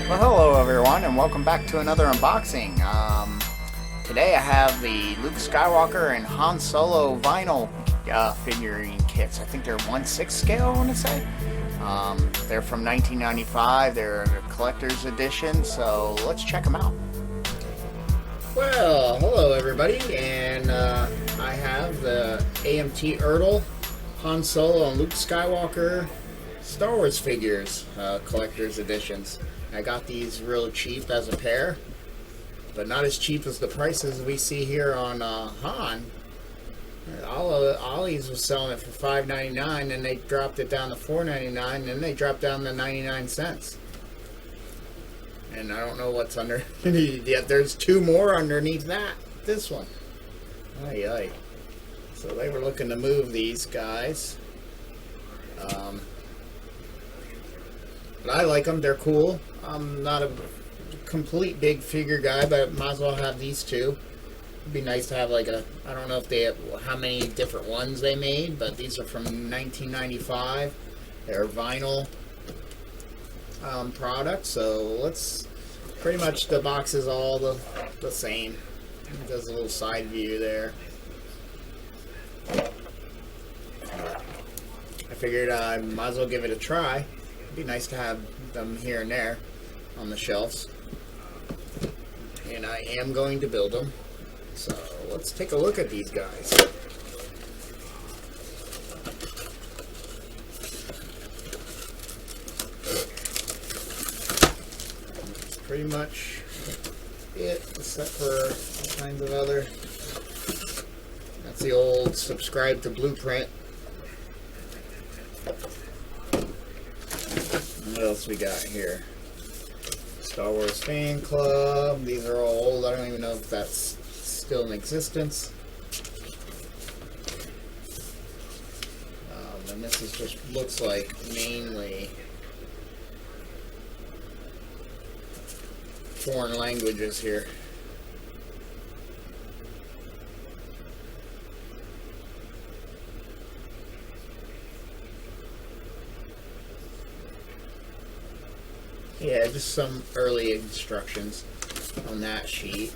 Well, hello everyone, and welcome back to another unboxing. Today I have the Luke Skywalker and Han Solo vinyl figurine kits. I think they're 1/6 scale, I want to say. They're from 1995. They're a collector's edition, so let's check them out. Well, hello everybody, and I have the AMT Ertl, Han Solo, and Luke Skywalker Star Wars figures, collector's editions. I got these real cheap as a pair, but not as cheap as the prices we see here on Han. Ollie's was selling it for $5.99, and they dropped it down to $4.99, and then they dropped down to 99 cents. And I don't know what's under. Yet there's two more underneath that. This one. Ay ay. So they were looking to move these guys. But I like them. They're cool. I'm not a complete big figure guy, but might as well have these two. It'd be nice to have like a, I don't know if they have, how many different ones they made, but these are from 1995. They're vinyl products, so let's, pretty much the box is all the same. It does a little side view there. I figured I might as well give it a try. It'd be nice to have them here and there on the shelves. And I am going to build them. So let's take a look at these guys. That's pretty much it, except for all kinds of other. That's the old subscribe to Blueprint. What else we got here? Star Wars Fan Club. These are all old. I don't even know if that's still in existence. And this is just looks like mainly foreign languages here. Yeah, just some early instructions on that sheet.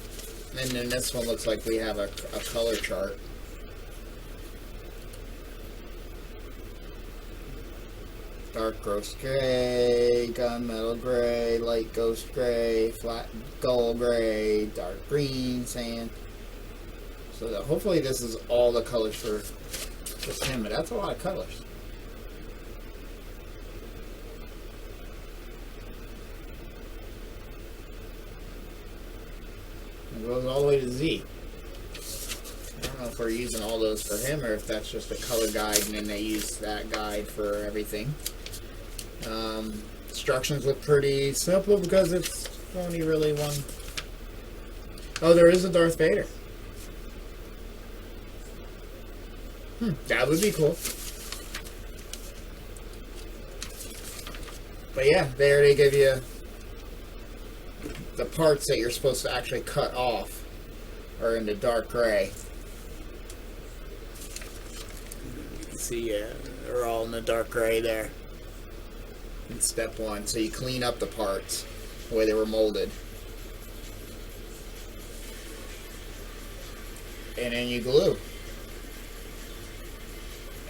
And then this one looks like we have a color chart. Dark ghost gray, gunmetal gray, light ghost gray, flat dull gray, dark green, sand. So that hopefully this is all the colors for just him, but that's a lot of colors. It goes all the way to Z. I don't know if we're using all those for him or if that's just a color guide and then they use that guide for everything. Instructions look pretty simple because it's only really one. Oh, there is a Darth Vader. That would be cool. But yeah, there they give you the parts that you're supposed to actually cut off are in the dark gray. You can see, they're all in the dark gray there in step one. So you clean up the parts the way they were molded, and then you glue.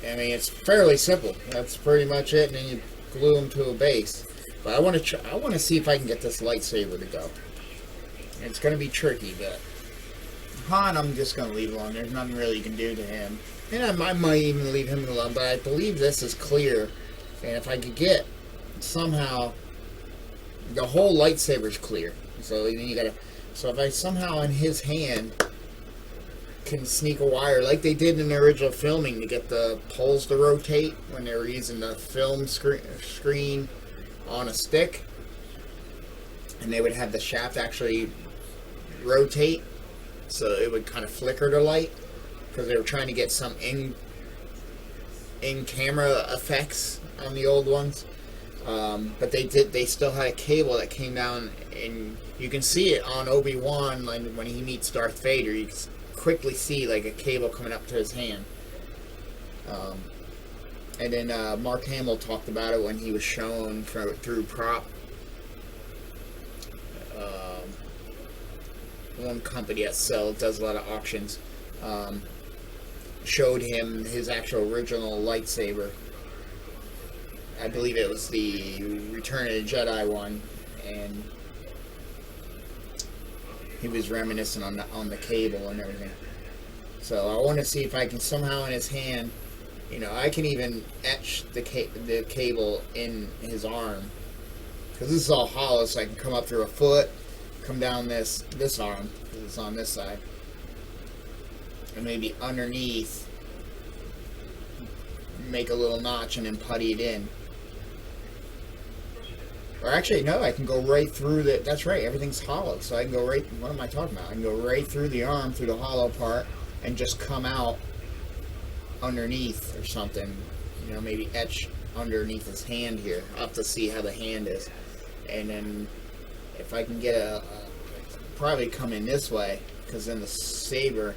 I mean, it's fairly simple. That's pretty much it, and then you glue them to a base. But I want to see if I can get this lightsaber to go. It's going to be tricky, but Han, I'm just going to leave alone. There's nothing really you can do to him. And I might even leave him alone, but I believe this is clear. And if I could get somehow the whole lightsaber's clear. So then you got to. So if I somehow in his hand can sneak a wire like they did in the original filming to get the poles to rotate when they were using the film screen on a stick, and they would have the shaft actually rotate so it would kind of flicker the light because they were trying to get some in camera effects on the old ones, but they still had a cable that came down, and you can see it on Obi-Wan when he meets Darth Vader. You can quickly see like a cable coming up to his hand. And then Mark Hamill talked about it when he was shown through prop one company that does a lot of auctions, showed him his actual original lightsaber. I believe it was the Return of the Jedi one, and he was reminiscent on the cable and everything. So I want to see if I can somehow in his hand, I can even etch the cable in his arm, because this is all hollow, so I can come up through a foot, come down this arm, because it's on this side, and maybe underneath make a little notch and then putty it in. Or actually, no, I can go right through that's right, everything's hollow, so I can go right, what am I talking about? I can go right through the arm, through the hollow part, and just come out underneath or something, maybe etch underneath his hand here. I'll have to see how the hand is. And then if I can get probably come in this way, because then the saber,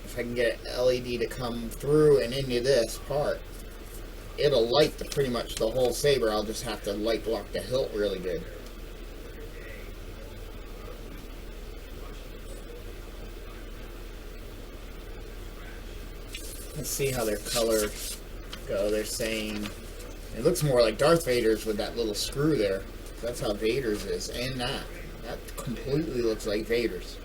if I can get an LED to come through and into this part, it'll light pretty much the whole saber. I'll just have to light block the hilt really good. Let's see how their colors go. They're saying it looks more like Darth Vader's with that little screw there. That's how Vader's is, and that completely looks like Vader's.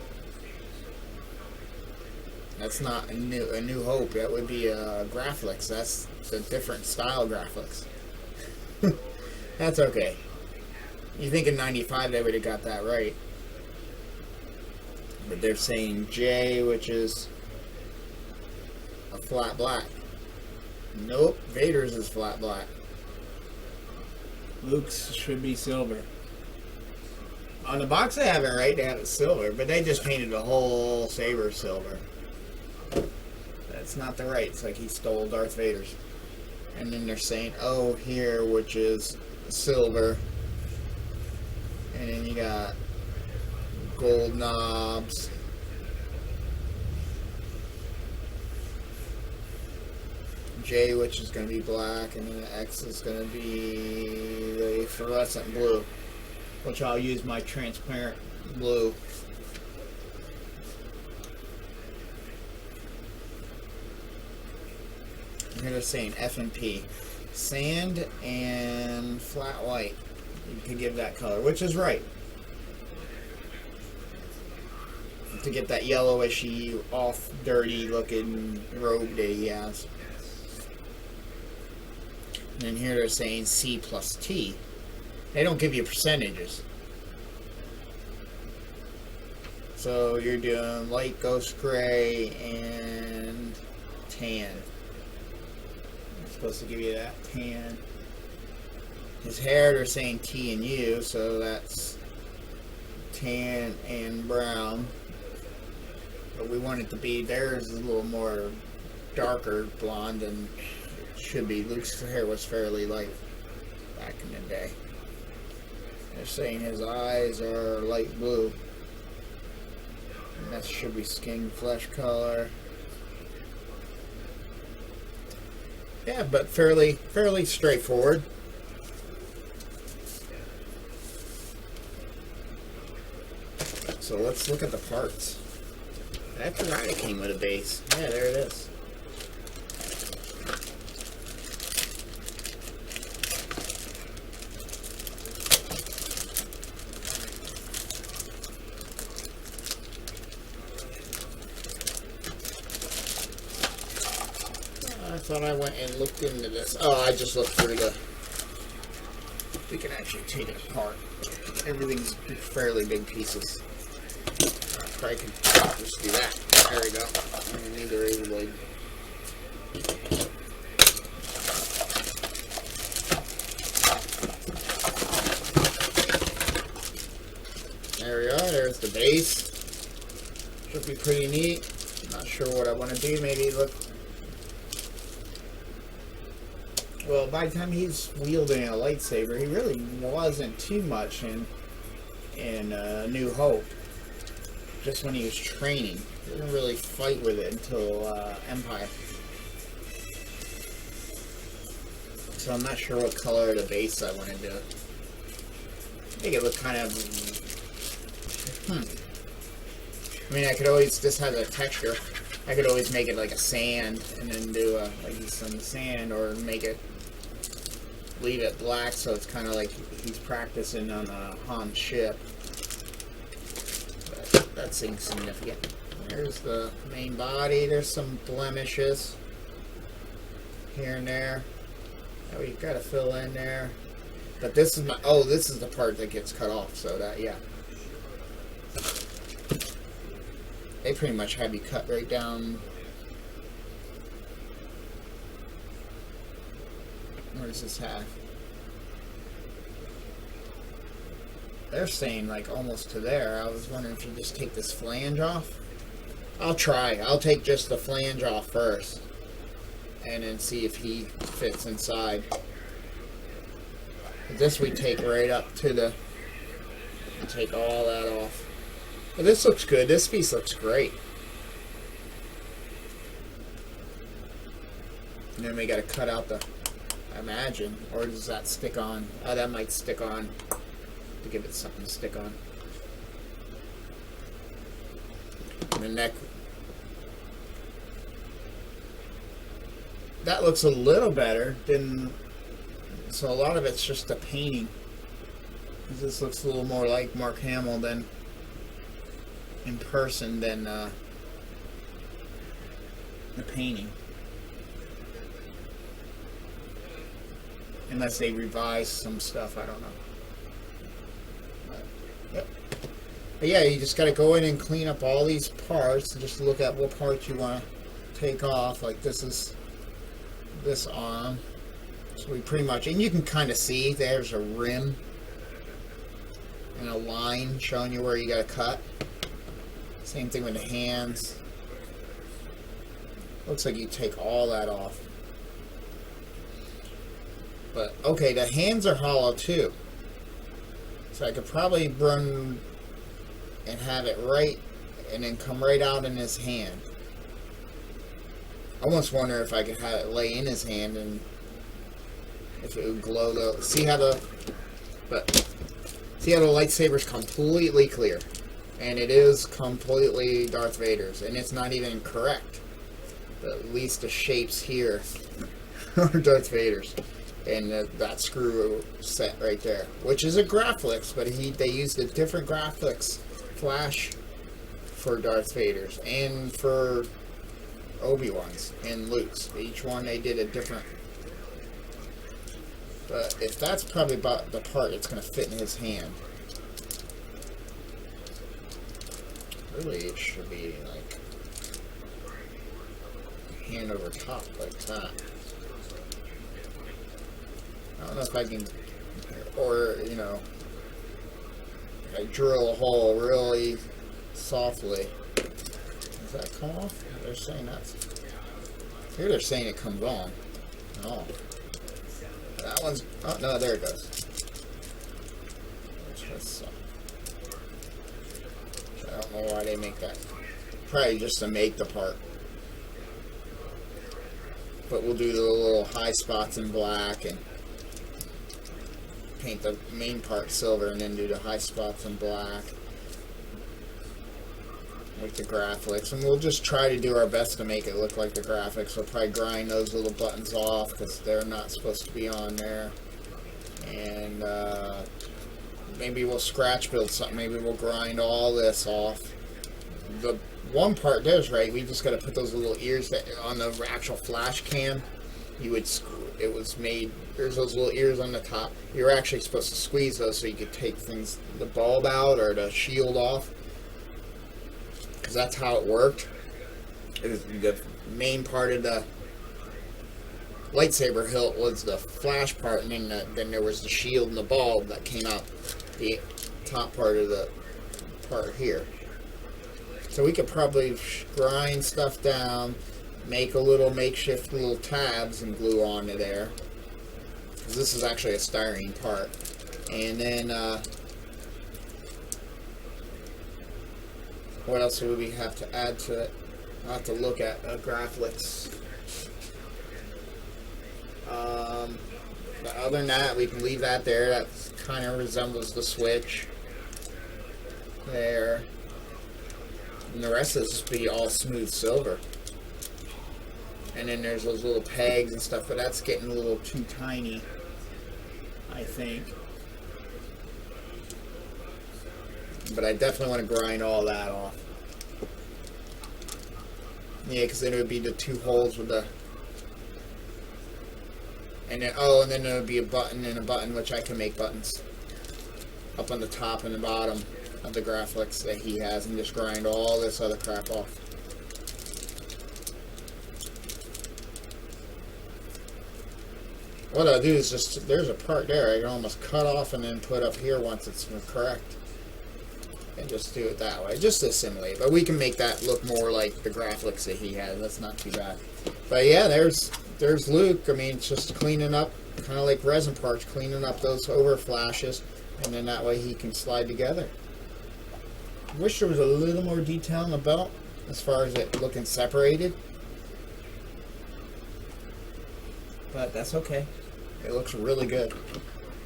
That's not a New Hope. That would be graphics. That's a different style graphics. That's okay. You think in '95 they would have got that right, but they're saying J, which is a flat black. Nope, Vader's is flat black. Luke's should be silver. On the box they have it right, they have it silver, but they just painted the whole saber silver. That's not the right, it's like he stole Darth Vader's. And then they're saying, oh, here, which is silver. And then you got gold knobs. J, which is going to be black, and then the X is going to be the fluorescent blue, which I'll use my transparent blue. Here they're saying F and P, sand and flat white. You could give that color, which is right. To get that yellowishy, off, dirty looking robe that he has. And then here they're saying C plus T. They don't give you percentages. So you're doing light ghost gray and tan. It's supposed to give you that tan. His hair, they're saying T and U, so that's tan and brown. But we want it to be, theirs is a little more darker blonde than it should be. Luke's hair was fairly light back in the day. They're saying his eyes are light blue. And that should be skin flesh color. Yeah, but fairly straightforward. So let's look at the parts. I forgot it came with a base. Yeah, there it is. I thought I went and looked into this. Oh, I just looked through we can actually take it apart. Everything's fairly big pieces. I can just do that. There we go. I need the razor blade. There we are. There's the base. Should be pretty neat. Not sure what I want to do. Maybe look. Well, by the time he's wielding a lightsaber, he really wasn't too much in New Hope. Just when he was training. He didn't really fight with it until Empire. So I'm not sure what color of the base I want to do. make it look kind of, I mean, I could always, this has a texture. I could always make it like a sand and then do like some sand, or leave it black so it's kind of like he's practicing on Han's ship. But that's insignificant. There's the main body. There's some blemishes here and there that we've got to fill in there. But this is this is the part that gets cut off, so that, yeah. They pretty much have you cut right down. Where does this have? They're saying like almost to there. I was wondering if you just take this flange off. I'll try. I'll take just the flange off first, and then see if he fits inside. This we take right up to the. Take all that off. But this looks good. This piece looks great. And then we got to cut out the. I imagine, or does that stick on? Oh, that might stick on. To give it something to stick on. And the neck. That looks a little better than. So a lot of it's just the painting. This looks a little more like Mark Hamill than in person than the painting. Unless they revise some stuff, I don't know. Yep. But yeah, you just got to go in and clean up all these parts and just look at what parts you want to take off. Like this is this arm. So we pretty much, and you can kind of see there's a rim and a line showing you where you got to cut. Same thing with the hands. Looks like you take all that off. But, okay, the hands are hollow too. So I could probably run and have it right, and then come right out in his hand. I almost wonder if I could have it lay in his hand and if it would glow the, see how the lightsaber's completely clear. And it is completely Darth Vader's, and it's not even correct. But at least the shapes here are Darth Vader's. And that screw set right there, which is a Graphics, but they used a different Graphics flash for Darth Vader's and for Obi-Wan's and Luke's. Each one they did a different. But if that's probably about the part that's going to fit in his hand. Really, it should be like hand over top like that. I don't know if I can, or, you know, I drill a hole really softly. Does that come off? They're saying that's, here they're saying it comes on. Oh. That one's, oh no, there it goes. I don't know why they make that. Probably just to make the part. But we'll do the little high spots in black and paint the main part silver and then do the high spots in black with the graphics. And we'll just try to do our best to make it look like the graphics. We'll probably grind those little buttons off because they're not supposed to be on there. And maybe we'll scratch build something. Maybe we'll grind all this off. The one part does right. We just got to put those little ears that on the actual flash cam. You would, it was made, there's those little ears on the top. You're actually supposed to squeeze those so you could take things, the bulb out or the shield off. Because that's how it worked. It was the main part of the lightsaber hilt was the flash part, and then there was the shield and the bulb that came out the top part of the part here. So we could probably grind stuff down, make a little makeshift little tabs and glue onto there. Because this is actually a styrene part. And then, what else would we have to add to it? I'll have to look at graphics. But other than that, we can leave that there. That kind of resembles the Switch. There. And the rest of this will be all smooth silver. And then there's those little pegs and stuff, but that's getting a little too tiny, I think. But I definitely want to grind all that off. Yeah, because then it would be the two holes with the... And then, and then there would be a button and a button, which I can make buttons up on the top and the bottom of the graphics that he has, and just grind all this other crap off. What I'll do is just, there's a part there I can almost cut off and then put up here once it's correct. And just do it that way, just to assimilate. But we can make that look more like the graphics that he has. That's not too bad. But yeah, there's Luke. I mean, it's just cleaning up, kind of like resin parts, cleaning up those over flashes, and then that way he can slide together. I wish there was a little more detail on the belt as far as it looking separated, but that's okay. It looks really good.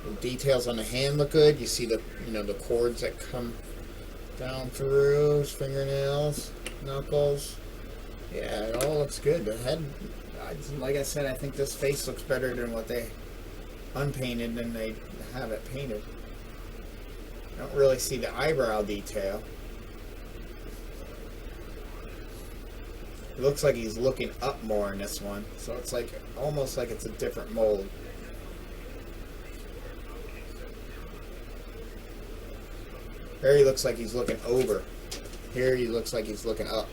The details on the hand look good. You see the the cords that come down through his fingernails, knuckles. Yeah, it all looks good. The head, like I said, I think this face looks better than what they unpainted than they have it painted. I don't really see the eyebrow detail. It looks like he's looking up more in this one, so it's like almost like it's a different mold. There he looks like he's looking over. Here he looks like he's looking up.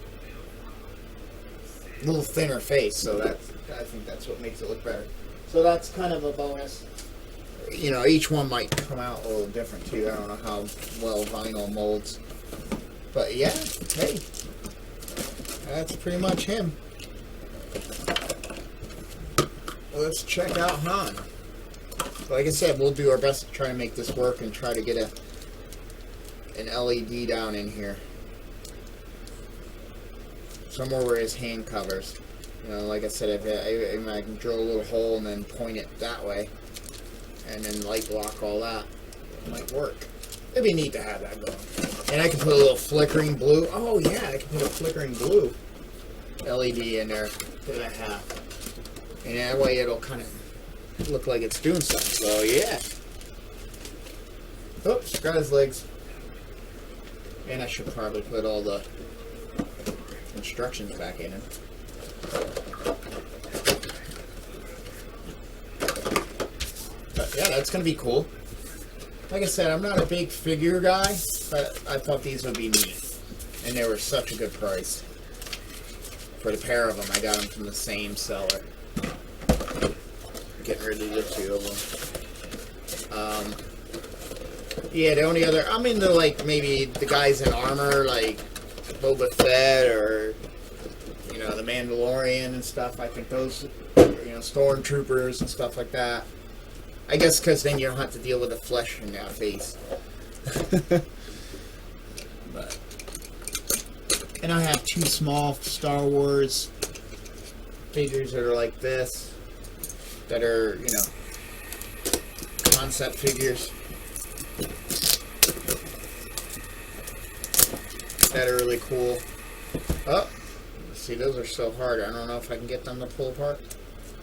A little thinner face, so I think that's what makes it look better. So that's kind of a bonus. You know, each one might come out a little different too. I don't know how well vinyl molds. But yeah, hey, that's pretty much him. Let's check out Han. Like I said, we'll do our best to try to make this work and try to get an LED down in here. Somewhere where his hand covers. You know, like I said, if I can drill a little hole and then point it that way, and then light block all that, it might work. It'd be neat to have that going. And I can put a little flickering blue. Oh yeah, I can put a flickering blue LED in there that I have. And that way it'll kind of look like it's doing something. So yeah. Oops, got his legs. And I should probably put all the instructions back in it. But yeah, that's going to be cool. Like I said, I'm not a big figure guy, but I thought these would be neat. And they were such a good price. For the pair of them, I got them from the same seller. Getting rid of the two of them. Yeah, the only other, I'm into like maybe the guys in armor, like Boba Fett or, you know, the Mandalorian and stuff. I think those, you know, stormtroopers and stuff like that. I guess because then you don't have to deal with the flesh in that face. But, and I have two small Star Wars figures that are like this, that are, you know, concept figures. That are really cool. Oh, see, those are so hard. I don't know if I can get them to pull apart.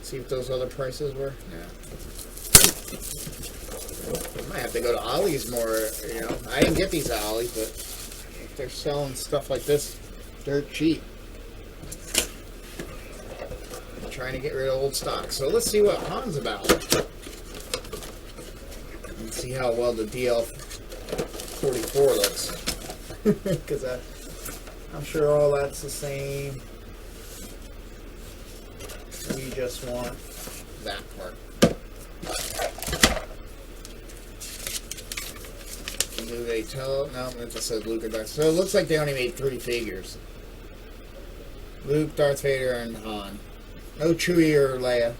See if those other prices were. Yeah. I might have to go to Ollie's more. You know, I didn't get these at Ollie's, but if they're selling stuff like this, dirt cheap. I'm trying to get rid of old stock. So let's see what Han's about. And see how well the DL44 looks. Because I'm sure all that's the same. We just want that part. Do they tell? No, it just says Luke and Darth. So it looks like they only made 3 figures. Luke, Darth Vader, and Han. No Chewie or Leia.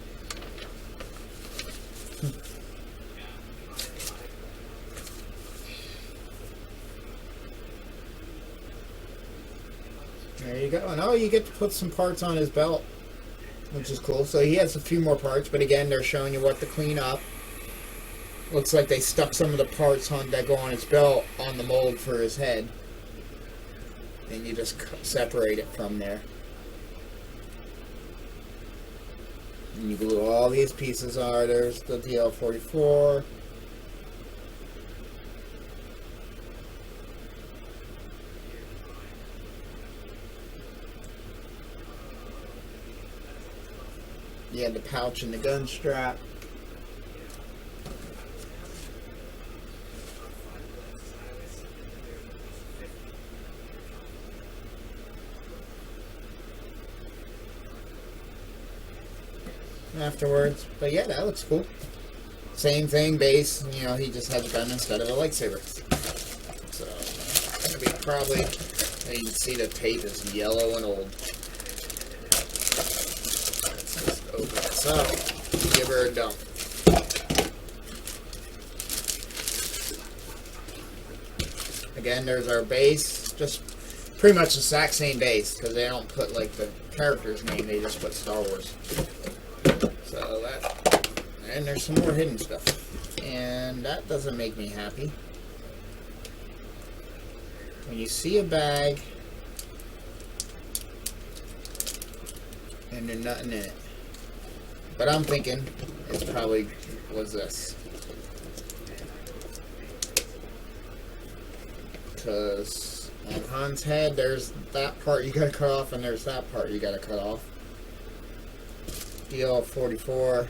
There you go. And oh, you get to put some parts on his belt, which is cool. So he has a few more parts, but again, they're showing you what to clean up. Looks like they stuck some of the parts on that go on his belt on the mold for his head. And you just separate it from there. And you glue all these pieces on. There's the DL44. You had the pouch and the gun strap. Afterwards, but yeah, that looks cool. Same thing, base. You know, he just has a gun instead of a lightsaber. So it's gonna be probably. You can see the tape is yellow and old. Let's just open this up. Give her a dump. Again, there's our base. Just pretty much the exact same base because they don't put like the character's name. They just put Star Wars. So that, and there's some more hidden stuff, and that doesn't make me happy. When you see a bag and there's nothing in it, but I'm thinking it's probably was this, because on Han's head there's that part you gotta cut off, and there's that part you gotta cut off. DL44,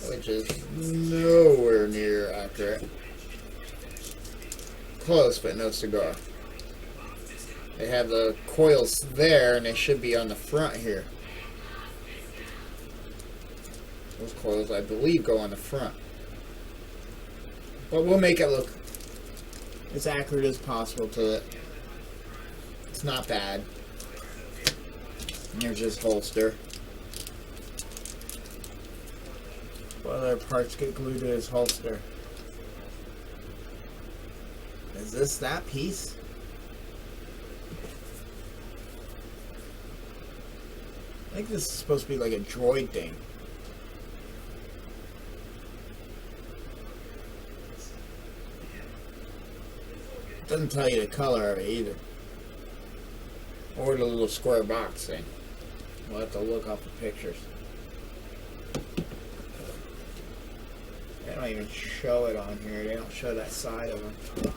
which is nowhere near accurate. Close, but no cigar. They have the coils there, and they should be on the front here. Those coils, I believe, go on the front. But we'll make it look as accurate as possible to it. It's not bad. And here's his holster. What other parts get glued to his holster? Is this that piece? I think this is supposed to be like a droid thing. It doesn't tell you the color of it either. Or the little square box thing. We'll have to look up the pictures. They don't even show it on here. They don't show that side of him.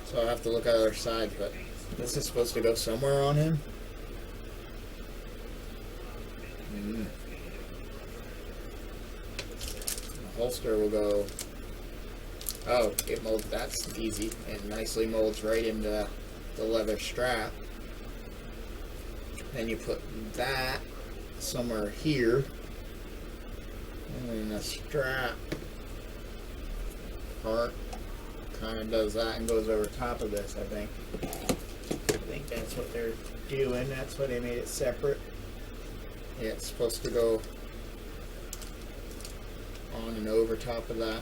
So I'll have to look at other sides, but this is supposed to go somewhere on him. The holster will go. Oh, it molds. That's easy and nicely molds right into the leather strap. Then you put that somewhere here, and then the strap part kind of does that and goes over top of this. I think that's what they're doing. That's why they made it separate. Yeah, it's supposed to go on and over top of that.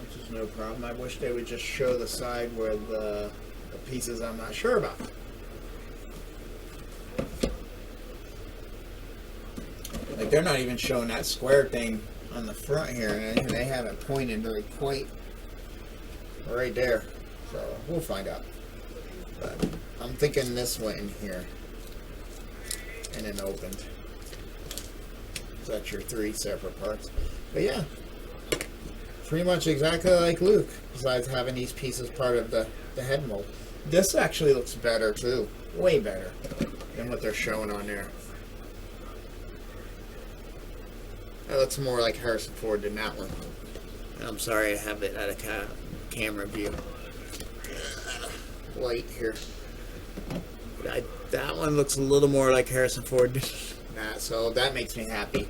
Which is no problem. I wish they would just show the side where the pieces I'm not sure about. Like, they're not even showing that square thing on the front here, and they have it pointed really quite right there. So we'll find out. But I'm thinking this went in here and then opened. So that's your three separate parts. But yeah, pretty much exactly like Luke, besides having these pieces part of the head mold. This actually looks better too. Way better than what they're showing on there. That looks more like Harrison Ford than that one. I'm sorry I have it at a camera view. Light here. That one looks a little more like Harrison Ford. So that makes me happy.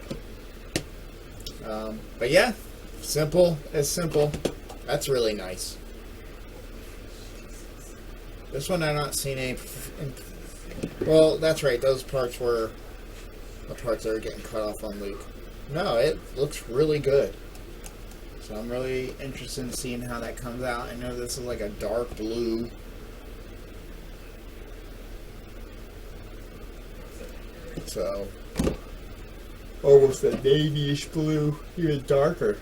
But yeah, simple as simple. That's really nice. This one I've not seen any. Well, that's right. Those parts were the parts that are getting cut off on Luke. No, it looks really good. So I'm really interested in seeing how that comes out. I know this is like a dark blue. So, almost a navyish blue, even darker.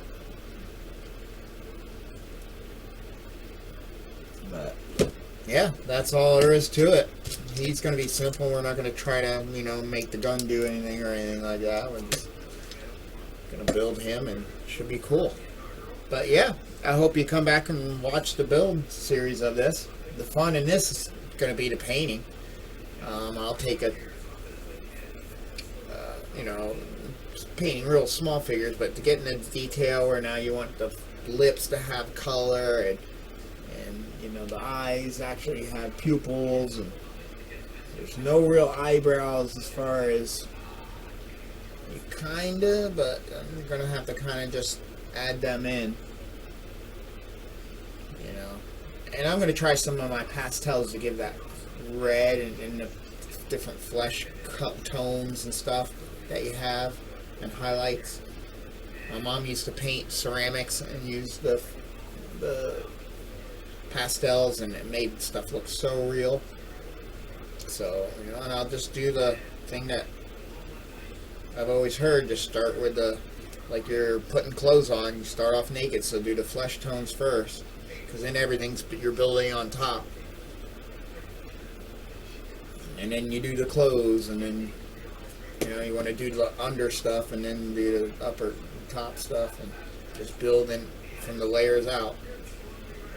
But, yeah, that's all there is to it. He's going to be simple. We're not going to try to, make the gun do anything or anything like that. We're just going to build him, and it should be cool. But, yeah, I hope you come back and watch the build series of this. The fun in this is going to be the painting. I'll take painting real small figures, but to get into detail where now you want the lips to have color and the eyes actually have pupils, and there's no real eyebrows as far as you but I'm gonna have to kind of just add them in, and I'm gonna try some of my pastels to give that red and the different flesh tones and stuff that you have and highlights. My mom used to paint ceramics and use the pastels, and it made stuff look so real. So, and I'll just do the thing that I've always heard, just start with like you're putting clothes on, you start off naked, so do the flesh tones first, because then everything's you're building on top. And then you do the clothes, and then you want to do the under stuff, and then do the upper top stuff, and just build in from the layers out.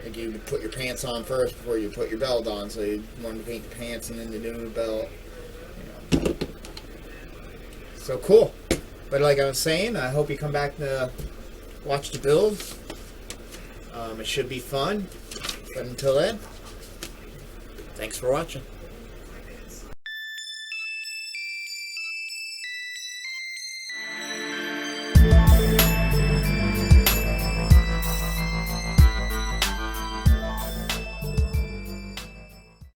Like you put your pants on first before you put your belt on, so you want to paint the pants and then you do the belt. So cool. But like I was saying, I hope you come back to watch the build. It should be fun. But until then, thanks for watching.